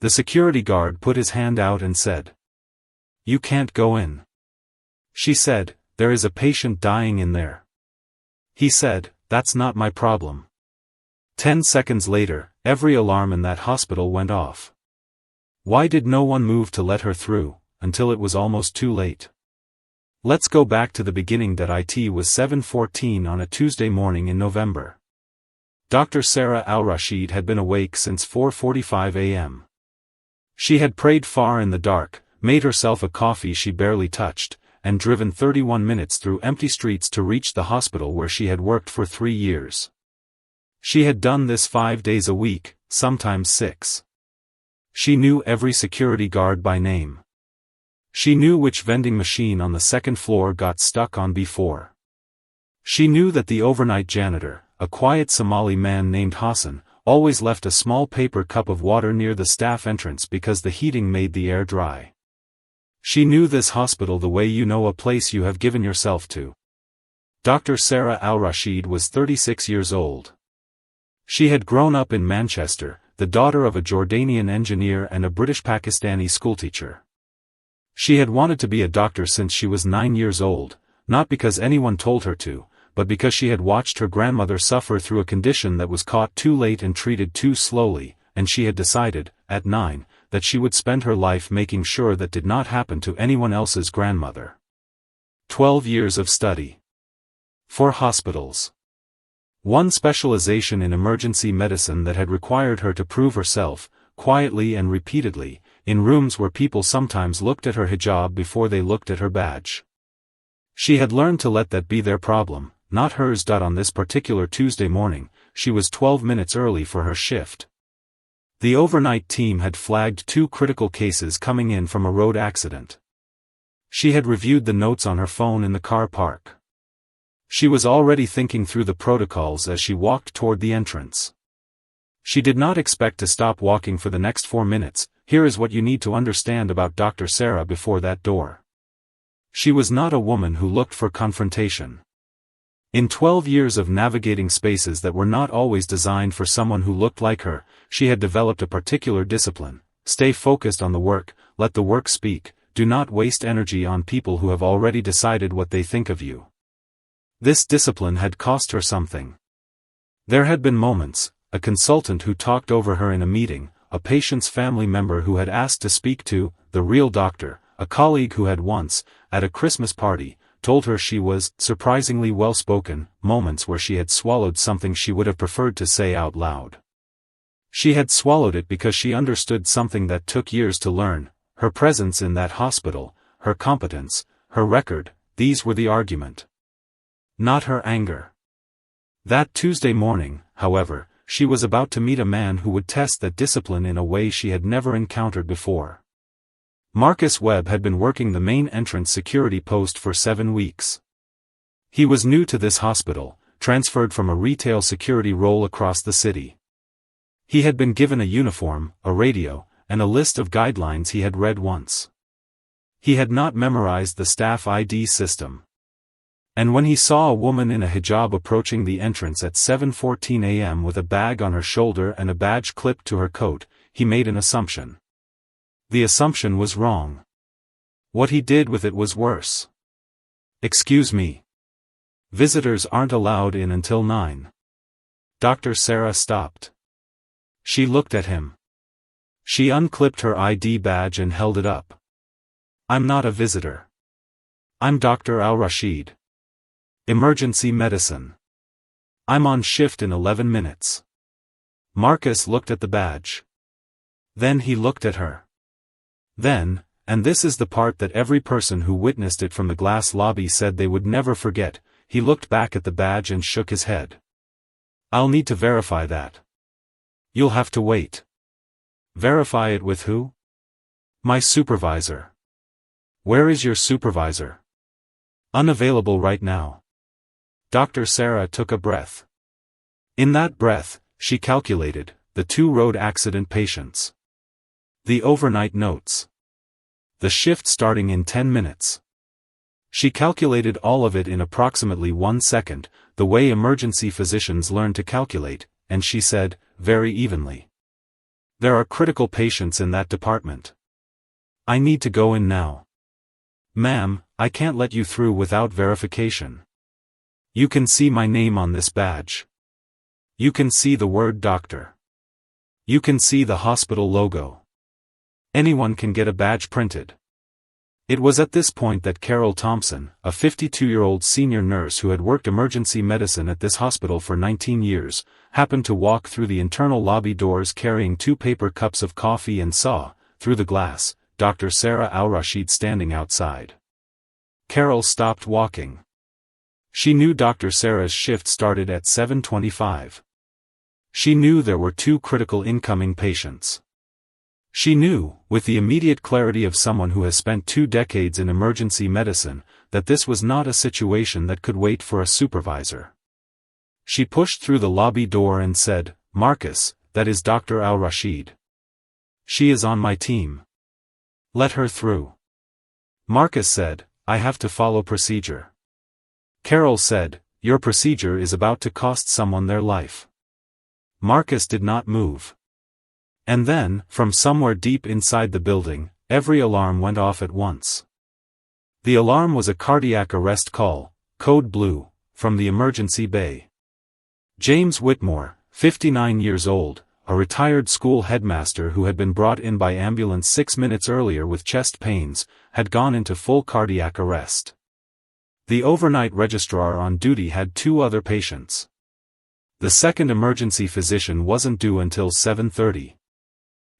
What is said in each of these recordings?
The security guard put his hand out and said, "You can't go in." She said, "There is a patient dying in there." He said, "That's not my problem." 10 seconds later, every alarm in that hospital went off. Why did no one move to let her through, until it was almost too late? Let's go back to the beginning. It was 7:14 on a Tuesday morning in November. Dr. Sarah Al-Rashid had been awake since 4:45 a.m. She had prayed far in the dark, made herself a coffee she barely touched, and driven 31 minutes through empty streets to reach the hospital where she had worked for 3 years. She had done this 5 days a week, sometimes 6. She knew every security guard by name. She knew which vending machine on the second floor got stuck on B4. She knew that the overnight janitor, a quiet Somali man named Hassan, always left a small paper cup of water near the staff entrance because the heating made the air dry. She knew this hospital the way you know a place you have given yourself to. Dr. Sarah Al-Rashid was 36 years old. She had grown up in Manchester, the daughter of a Jordanian engineer and a British Pakistani schoolteacher. She had wanted to be a doctor since she was 9 years old, not because anyone told her to, but because she had watched her grandmother suffer through a condition that was caught too late and treated too slowly, and she had decided, at 9, that she would spend her life making sure that did not happen to anyone else's grandmother. 12 years of study. 4 hospitals. 1 specialization in emergency medicine that had required her to prove herself, quietly and repeatedly, in rooms where people sometimes looked at her hijab before they looked at her badge. She had learned to let that be their problem, not hers. On this particular Tuesday morning, she was 12 minutes early for her shift. The overnight team had flagged 2 critical cases coming in from a road accident. She had reviewed the notes on her phone in the car park. She was already thinking through the protocols as she walked toward the entrance. She did not expect to stop walking for the next 4 minutes. Here is what you need to understand about Dr. Sarah before that door. She was not a woman who looked for confrontation. In 12 years of navigating spaces that were not always designed for someone who looked like her, she had developed a particular discipline. Stay focused on the work, let the work speak, do not waste energy on people who have already decided what they think of you. This discipline had cost her something. There had been moments, a consultant who talked over her in a meeting, a patient's family member who had asked to speak to the real doctor, a colleague who had once, at a Christmas party, told her she was surprisingly well-spoken, moments where she had swallowed something she would have preferred to say out loud. She had swallowed it because she understood something that took years to learn, her presence in that hospital, her competence, her record, these were the argument. Not her anger. That Tuesday morning, however, she was about to meet a man who would test that discipline in a way she had never encountered before. Marcus Webb had been working the main entrance security post for 7 weeks. He was new to this hospital, transferred from a retail security role across the city. He had been given a uniform, a radio, and a list of guidelines he had read once. He had not memorized the staff ID system. And when he saw a woman in a hijab approaching the entrance at 7:14 a.m. with a bag on her shoulder and a badge clipped to her coat, he made an assumption. The assumption was wrong. What he did with it was worse. "Excuse me. Visitors aren't allowed in until 9. Dr. Sarah stopped. She looked at him. She unclipped her ID badge and held it up. "I'm not a visitor. I'm Dr. Al-Rashid. Emergency medicine. I'm on shift in 11 minutes. Marcus looked at the badge. Then he looked at her. Then, and this is the part that every person who witnessed it from the glass lobby said they would never forget, he looked back at the badge and shook his head. "I'll need to verify that." "You'll have to wait." "Verify it with who?" "My supervisor." "Where is your supervisor?" "Unavailable right now." Dr. Sarah took a breath. In that breath, she calculated, the 2 road accident patients. The overnight notes. The shift starting in 10 minutes. She calculated all of it in approximately 1 second, the way emergency physicians learn to calculate, and she said, very evenly. There are critical patients in that department. I need to go in now. Ma'am, I can't let you through without verification. You can see my name on this badge. You can see the word doctor. You can see the hospital logo. Anyone can get a badge printed. It was at this point that Carol Thompson, a 52-year-old senior nurse who had worked emergency medicine at this hospital for 19 years, happened to walk through the internal lobby doors carrying 2 paper cups of coffee and saw, through the glass, Dr. Sarah Al-Rashid standing outside. Carol stopped walking. She knew Dr. Sarah's shift started at 7:25. She knew there were 2 critical incoming patients. She knew, with the immediate clarity of someone who has spent 2 decades in emergency medicine, that this was not a situation that could wait for a supervisor. She pushed through the lobby door and said, "Marcus, that is Dr. Al-Rashid. She is on my team. Let her through." Marcus said, "I have to follow procedure." Carol said, "Your procedure is about to cost someone their life." Marcus did not move. And then, from somewhere deep inside the building, every alarm went off at once. The alarm was a cardiac arrest call, code blue, from the emergency bay. James Whitmore, 59 years old, a retired school headmaster who had been brought in by ambulance 6 minutes earlier with chest pains, had gone into full cardiac arrest. The overnight registrar on duty had 2 other patients. The second emergency physician wasn't due until 7:30.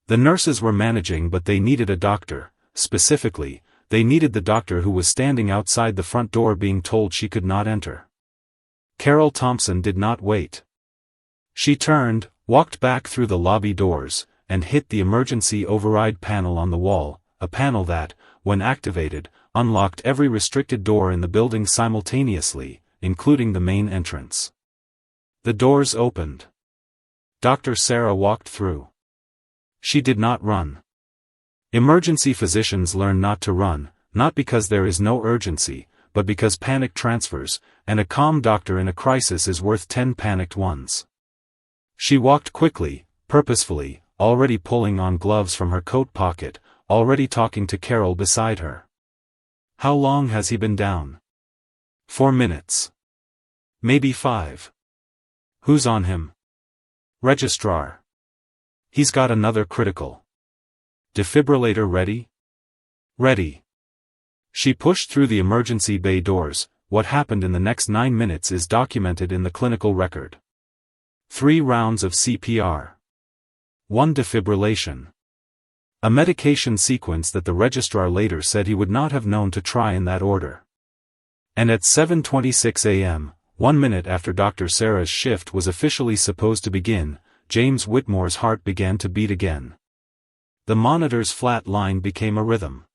The nurses were managing, but they needed a doctor. Specifically, they needed the doctor who was standing outside the front door being told she could not enter. Carol Thompson did not wait. She turned, walked back through the lobby doors, and hit the emergency override panel on the wall, a panel that, when activated, unlocked every restricted door in the building simultaneously, including the main entrance. The doors opened. Dr. Sarah walked through. She did not run. Emergency physicians learn not to run, not because there is no urgency, but because panic transfers, and a calm doctor in a crisis is worth 10 panicked ones. She walked quickly, purposefully, already pulling on gloves from her coat pocket, already talking to Carol beside her. How long has he been down? 4 minutes. Maybe 5. Who's on him? Registrar. He's got another critical. Defibrillator ready? Ready. She pushed through the emergency bay doors. What happened in the next 9 minutes is documented in the clinical record. 3 rounds of CPR. 1 defibrillation. A medication sequence that the registrar later said he would not have known to try in that order. And at 7:26 a.m., 1 minute after Dr. Sarah's shift was officially supposed to begin, James Whitmore's heart began to beat again. The monitor's flat line became a rhythm.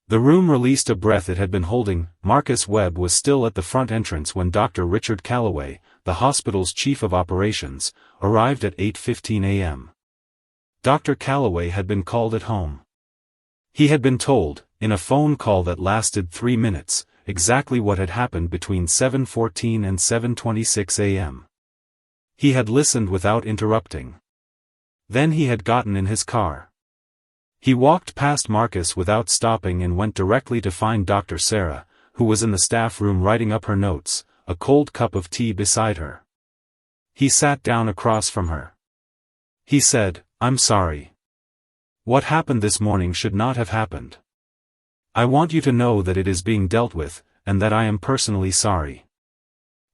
The room released a breath it had been holding. Marcus Webb was still at the front entrance when Dr. Richard Calloway, the hospital's chief of operations, arrived at 8:15 a.m. Dr. Calloway had been called at home. He had been told, in a phone call that lasted 3 minutes, exactly what had happened between 7:14 and 7:26 a.m. He had listened without interrupting. Then he had gotten in his car. He walked past Marcus without stopping and went directly to find Dr. Sarah, who was in the staff room writing up her notes, a cold cup of tea beside her. He sat down across from her. He said, "I'm sorry. What happened this morning should not have happened. I want you to know that it is being dealt with, and that I am personally sorry."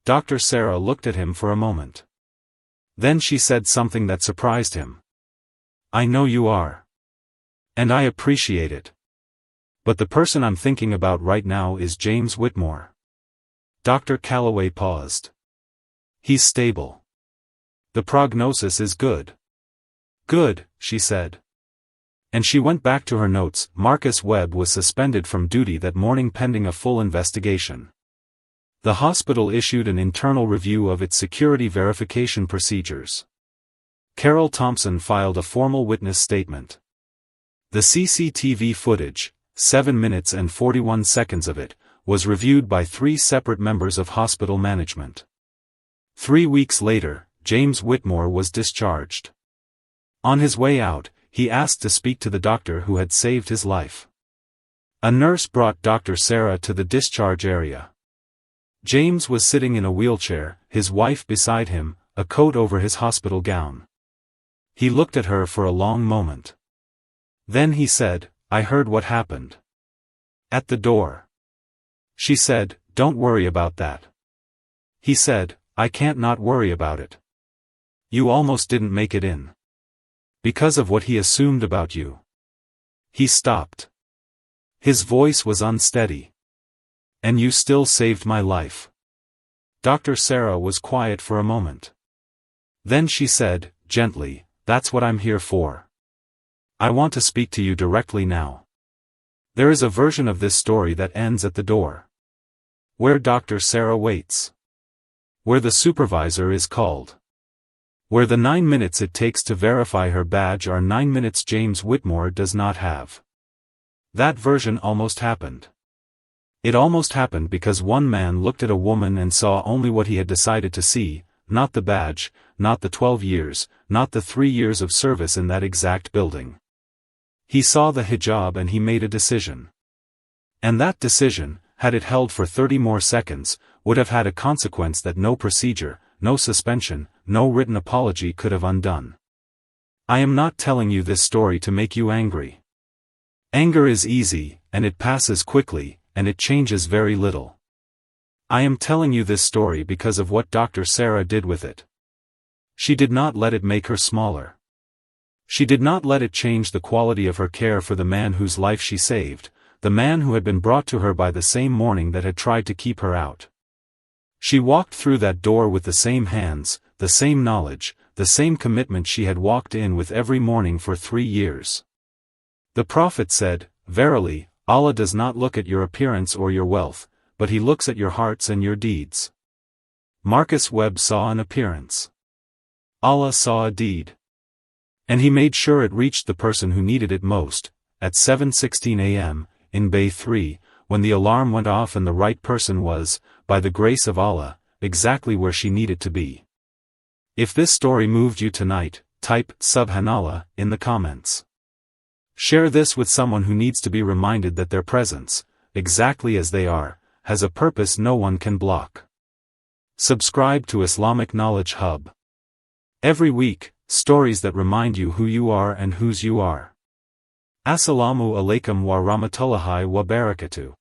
Dr. Sarah looked at him for a moment. Then she said something that surprised him. "I know you are. And I appreciate it. But the person I'm thinking about right now is James Whitmore." Dr. Calloway paused. "He's stable. The prognosis is good." "Good," she said. And she went back to her notes. Marcus Webb was suspended from duty that morning pending a full investigation. The hospital issued an internal review of its security verification procedures. Carol Thompson filed a formal witness statement. The CCTV footage, 7 minutes and 41 seconds of it, was reviewed by 3 separate members of hospital management. 3 weeks later, James Whitmore was discharged. On his way out, he asked to speak to the doctor who had saved his life. A nurse brought Dr. Sarah to the discharge area. James was sitting in a wheelchair, his wife beside him, a coat over his hospital gown. He looked at her for a long moment. Then he said, "I heard what happened at the door." She said, "Don't worry about that." He said, "I can't not worry about it. You almost didn't make it in. Because of what he assumed about you." He stopped. His voice was unsteady. "And you still saved my life." Dr. Sarah was quiet for a moment. Then she said, gently, "That's what I'm here for. I want to speak to you directly now. There is a version of this story that ends at the door, where Dr. Sarah waits, where the supervisor is called, where the 9 minutes it takes to verify her badge are 9 minutes James Whitmore does not have. That version almost happened. It almost happened because one man looked at a woman and saw only what he had decided to see, not the badge, not the 12 years, not the 3 years of service in that exact building. He saw the hijab and he made a decision. And that decision, had it held for 30 more seconds, would have had a consequence that no procedure, no suspension, no written apology could have undone. I am not telling you this story to make you angry. Anger is easy, and it passes quickly, and it changes very little. I am telling you this story because of what Dr. Sarah did with it. She did not let it make her smaller. She did not let it change the quality of her care for the man whose life she saved, the man who had been brought to her by the same morning that had tried to keep her out. She walked through that door with the same hands, the same knowledge, the same commitment she had walked in with every morning for 3 years. The prophet said, "Verily, Allah does not look at your appearance or your wealth, but He looks at your hearts and your deeds." Marcus Webb saw an appearance. Allah saw a deed. And He made sure it reached the person who needed it most, at 7:16 a.m., in Bay 3, when the alarm went off and the right person was, by the grace of Allah, exactly where she needed to be. If this story moved you tonight, type Subhanallah in the comments. Share this with someone who needs to be reminded that their presence, exactly as they are, has a purpose no one can block. Subscribe to Islamic Knowledge Hub. Every week, stories that remind you who you are and whose you are. Assalamu alaikum wa rahmatullahi wa barakatuh.